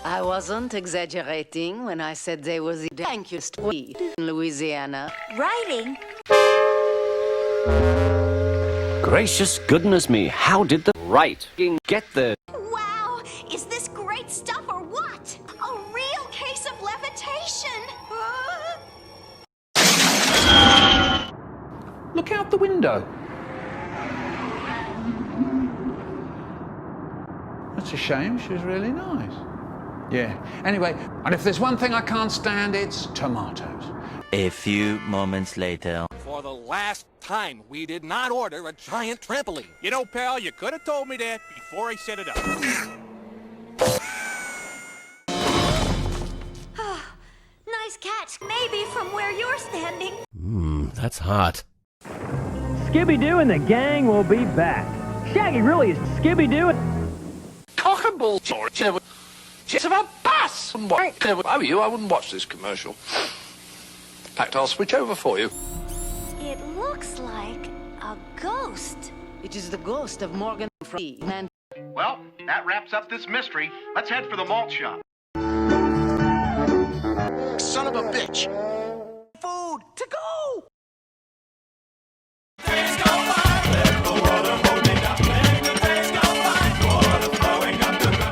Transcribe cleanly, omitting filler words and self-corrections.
I wasn't exaggerating when I said there was the dankest weed in Louisiana. Writing? Gracious goodness me, how did the writing get there? Wow, is this great stuff or what? A real case of levitation. Look out the window. That's a shame, she was really nice. Yeah, anyway, and if there's one thing I can't stand, it's tomatoes. A few moments later. For the last time, we did not order a giant trampoline. You know, pal, you could have told me that before I set it up. Nice catch, maybe from where you're standing. That's hot. Scooby-Doo and the gang will be back. Shaggy really is Scooby-Doo. Cockable it's of a bus! If I were you, I wouldn't watch this commercial. In fact, I'll switch over for you. It looks like a ghost. It is the ghost of Morgan Freeman. Well, that wraps up this mystery. Let's head for the malt shop. Son of a bitch! Food to go!